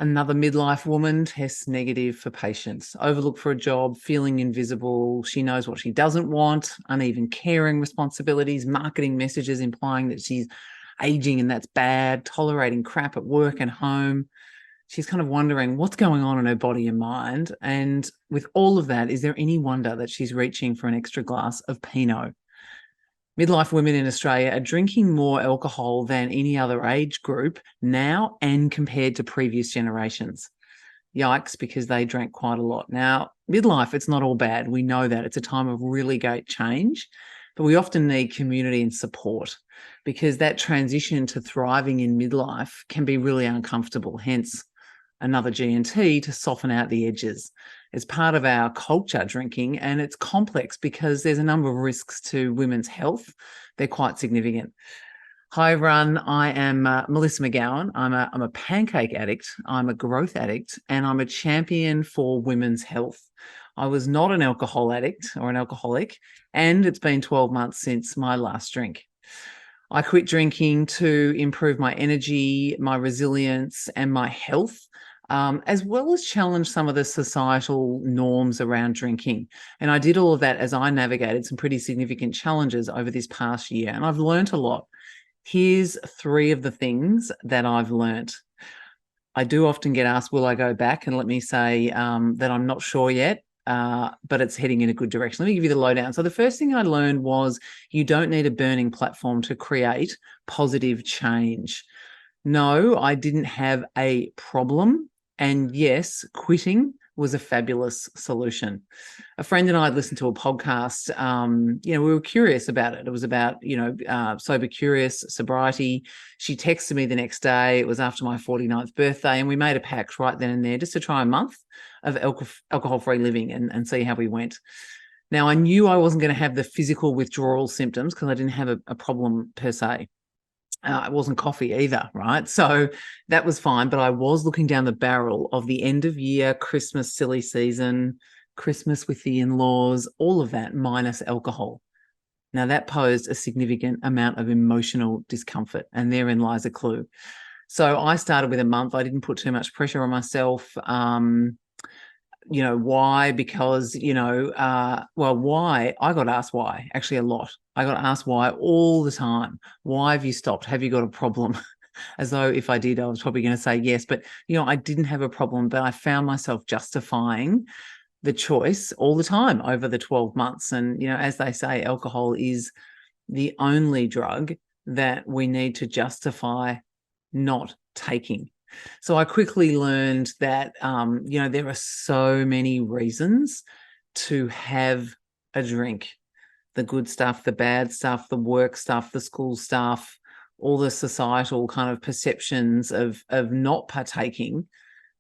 Another midlife woman tests negative for patience, overlooked for a job, feeling invisible. She knows what she doesn't want, uneven caring responsibilities, marketing messages implying that she's aging and that's bad, tolerating crap at work and home. She's kind of wondering what's going on in her body and mind. And with all of that, is there any wonder that she's reaching for an extra glass of Pinot? Midlife women in Australia are drinking more alcohol than any other age group now and compared to previous generations. Yikes, because they drank quite a lot. Now, midlife, it's not all bad. We know that. It's a time of really great change, but we often need community and support because that transition to thriving in midlife can be really uncomfortable. Hence, another G&T to soften out the edges. It's part of our culture, drinking, and it's complex because there's a number of risks to women's health. They're quite significant. Hi, everyone. I am Melissa McGowan. I'm a pancake addict. I'm a growth addict, and I'm a champion for women's health. I was not an alcohol addict or an alcoholic, and it's been 12 months since my last drink. I quit drinking to improve my energy, my resilience, and my health, as well as challenge some of the societal norms around drinking. And I did all of that as I navigated some pretty significant challenges over this past year, and I've learned a lot. Here's 3 of the things that I've learned. I do often get asked, will I go back? And let me say that I'm not sure yet. But it's heading in a good direction. Let me give you the lowdown. So the first thing I learned was you don't need a burning platform to create positive change. No, I didn't have a problem. And yes, quitting was a fabulous solution. A friend and I had listened to a podcast. We were curious about it. It was about, sober curious, sobriety. She texted me the next day. It was after my 49th birthday. And we made a pact right then and there just to try a month of alcohol-free living and see how we went. Now, I knew I wasn't going to have the physical withdrawal symptoms because I didn't have a problem per se. It wasn't coffee either, right? So that was fine. But I was looking down the barrel of the end of year, Christmas, silly season, Christmas with the in-laws, all of that minus alcohol. Now, that posed a significant amount of emotional discomfort, and therein lies a clue. So I started with a month. I didn't put too much pressure on myself. Why? Because, why? I got asked why, actually a lot. I got asked why all the time. Why have you stopped? Have you got a problem? As though if I did, I was probably going to say yes. But, I didn't have a problem, but I found myself justifying the choice all the time over the 12 months. And, as they say, alcohol is the only drug that we need to justify not taking. So I quickly learned that, there are so many reasons to have a drink. The good stuff, the bad stuff, the work stuff, the school stuff, all the societal kind of perceptions of not partaking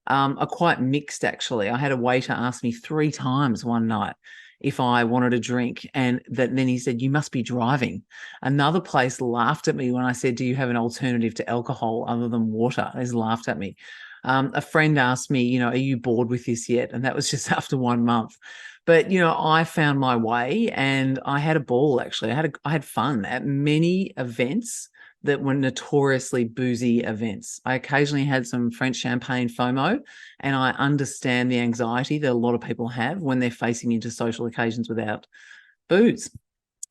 are quite mixed, actually. I had a waiter ask me 3 times one night if I wanted a drink, and then he said, you must be driving. Another place laughed at me when I said, do you have an alternative to alcohol other than water? They laughed at me. A friend asked me, are you bored with this yet? And that was just after 1 month. But, I found my way and I had a ball, actually. I had fun at many events that were notoriously boozy events. I occasionally had some French champagne FOMO, and I understand the anxiety that a lot of people have when they're facing into social occasions without booze.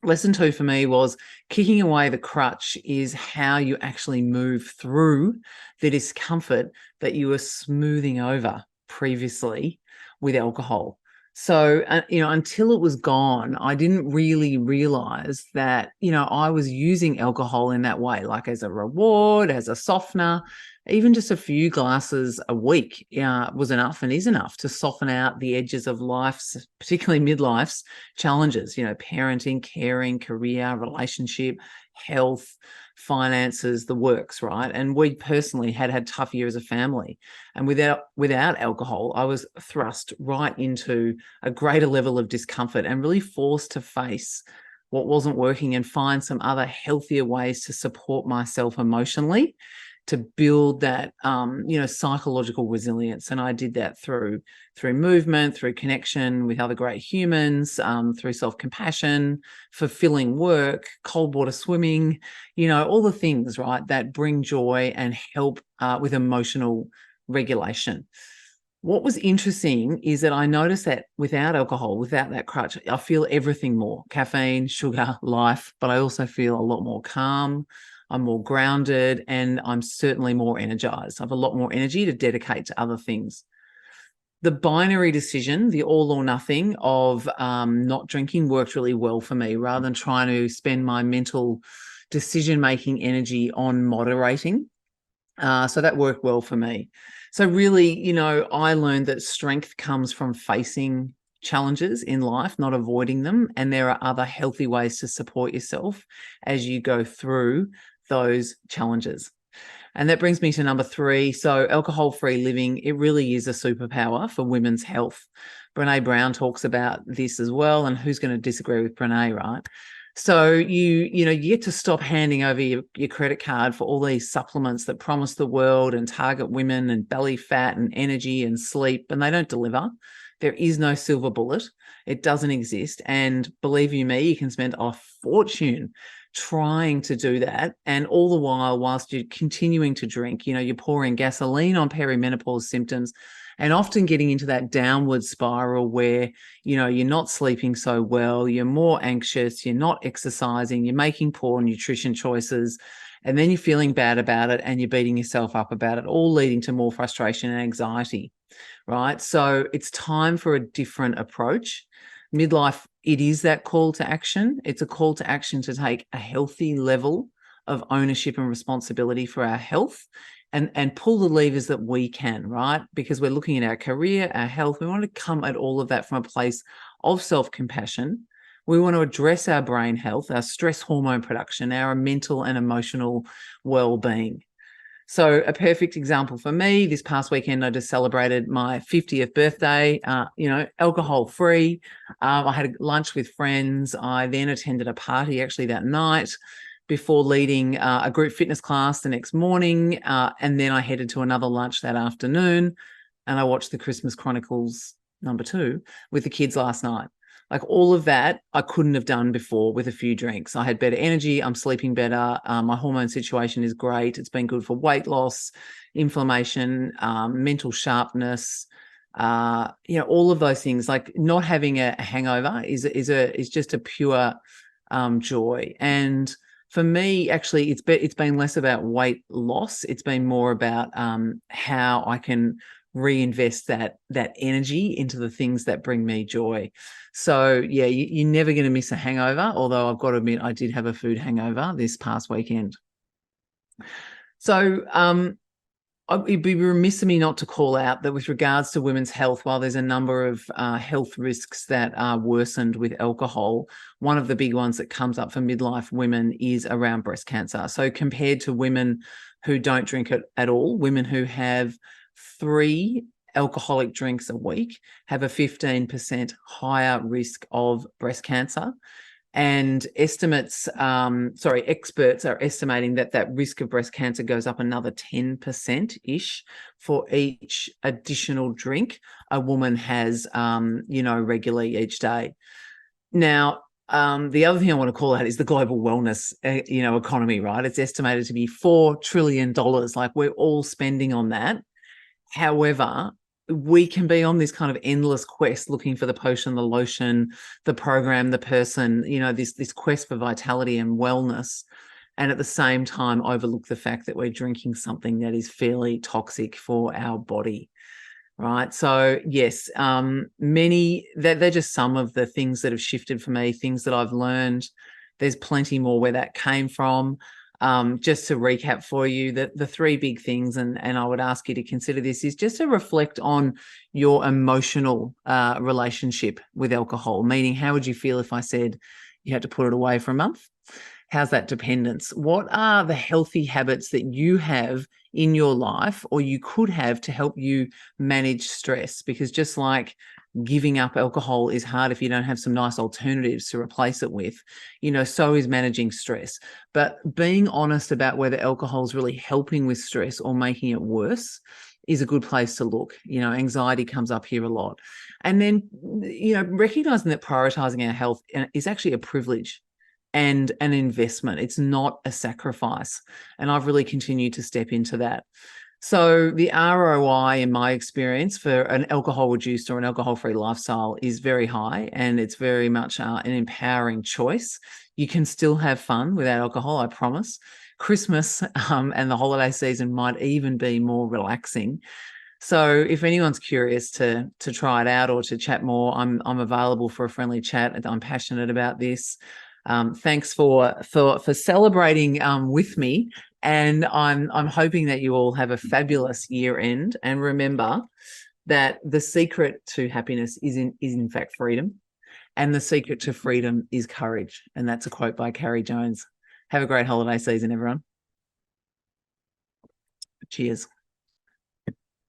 Lesson 2 for me was kicking away the crutch is how you actually move through the discomfort that you were smoothing over previously with alcohol. So, until it was gone, I didn't really realize that, I was using alcohol in that way, like as a reward, as a softener. Even just a few glasses a week was enough and is enough to soften out the edges of life's, particularly midlife's challenges, parenting, caring, career, relationship, health, finances, the works, right? And we personally had tough years as a family. And without alcohol, I was thrust right into a greater level of discomfort and really forced to face what wasn't working and find some other healthier ways to support myself emotionally, to build that, psychological resilience. And I did that through movement, through connection with other great humans, through self-compassion, fulfilling work, cold water swimming, all the things, right, that bring joy and help with emotional regulation. What was interesting is that I noticed that without alcohol, without that crutch, I feel everything more: caffeine, sugar, life, but I also feel a lot more calm. I'm more grounded, and I'm certainly more energized. I have a lot more energy to dedicate to other things. The binary decision, the all or nothing of not drinking, worked really well for me, rather than trying to spend my mental decision-making energy on moderating. So that worked well for me. So really, I learned that strength comes from facing challenges in life, not avoiding them. And there are other healthy ways to support yourself as you go through those challenges. And that brings me to number 3. So alcohol-free living, it really is a superpower for women's health. Brene Brown talks about this as well. And who's going to disagree with Brene, right? So you get to stop handing over your credit card for all these supplements that promise the world and target women and belly fat and energy and sleep, and they don't deliver. There is no silver bullet. It doesn't exist. And believe you me, you can spend a fortune trying to do that. And all the while, whilst you're continuing to drink, you're pouring gasoline on perimenopause symptoms and often getting into that downward spiral where, you're not sleeping so well, you're more anxious, you're not exercising, you're making poor nutrition choices, and then you're feeling bad about it and you're beating yourself up about it, all leading to more frustration and anxiety, right? So it's time for a different approach. Midlife, it is that call to action. It's a call to action to take a healthy level of ownership and responsibility for our health and pull the levers that we can, right? Because we're looking at our career, our health. We want to come at all of that from a place of self-compassion. We want to address our brain health, our stress hormone production, our mental and emotional well-being. So a perfect example for me, this past weekend, I just celebrated my 50th birthday, alcohol-free. I had lunch with friends. I then attended a party actually that night before leading a group fitness class the next morning. And then I headed to another lunch that afternoon, and I watched the Christmas Chronicles #2 with the kids last night. Like, all of that I couldn't have done before with a few drinks. I had better energy. I'm sleeping better. My hormone situation is great. It's been good for weight loss, inflammation, mental sharpness, all of those things. Like, not having a hangover is just a pure joy. And for me, actually, it's been less about weight loss. It's been more about how I can reinvest that energy into the things that bring me joy. So yeah, you're never going to miss a hangover, although I've got to admit I did have a food hangover this past weekend. So it'd be remiss of me not to call out that with regards to women's health, while there's a number of health risks that are worsened with alcohol, one of the big ones that comes up for midlife women is around breast cancer. So compared to women who don't drink it at all, women who have 3 alcoholic drinks a week have a 15% higher risk of breast cancer. And experts are estimating that risk of breast cancer goes up another 10%-ish for each additional drink a woman has, regularly each day. Now, the other thing I want to call out is the global wellness, economy, right? It's estimated to be $4 trillion. Like, we're all spending on that. However, we can be on this kind of endless quest looking for the potion, the lotion, the program, the person, this quest for vitality and wellness, and at the same time overlook the fact that we're drinking something that is fairly toxic for our body, right? So yes, they're just some of the things that have shifted for me, things that I've learned. There's plenty more where that came from. Just to recap for you, the 3 big things, and I would ask you to consider this, is just to reflect on your emotional relationship with alcohol, meaning how would you feel if I said you had to put it away for a month? How's that dependence? What are the healthy habits that you have in your life, or you could have, to help you manage stress? Because just like giving up alcohol is hard if you don't have some nice alternatives to replace it with, so is managing stress. But being honest about whether alcohol is really helping with stress or making it worse is a good place to look. Anxiety comes up here a lot. And then, recognizing that prioritizing our health is actually a privilege and an investment. It's not a sacrifice. And I've really continued to step into that. So the ROI, in my experience, for an alcohol-reduced or an alcohol-free lifestyle is very high, and it's very much an empowering choice. You can still have fun without alcohol, I promise. Christmas and the holiday season might even be more relaxing. So if anyone's curious to try it out or to chat more, I'm available for a friendly chat. I'm passionate about this. Thanks for celebrating with me, and I'm hoping that you all have a fabulous year end. And remember that the secret to happiness is in fact freedom, and the secret to freedom is courage. And that's a quote by Carrie Jones. Have a great holiday season, everyone. Cheers.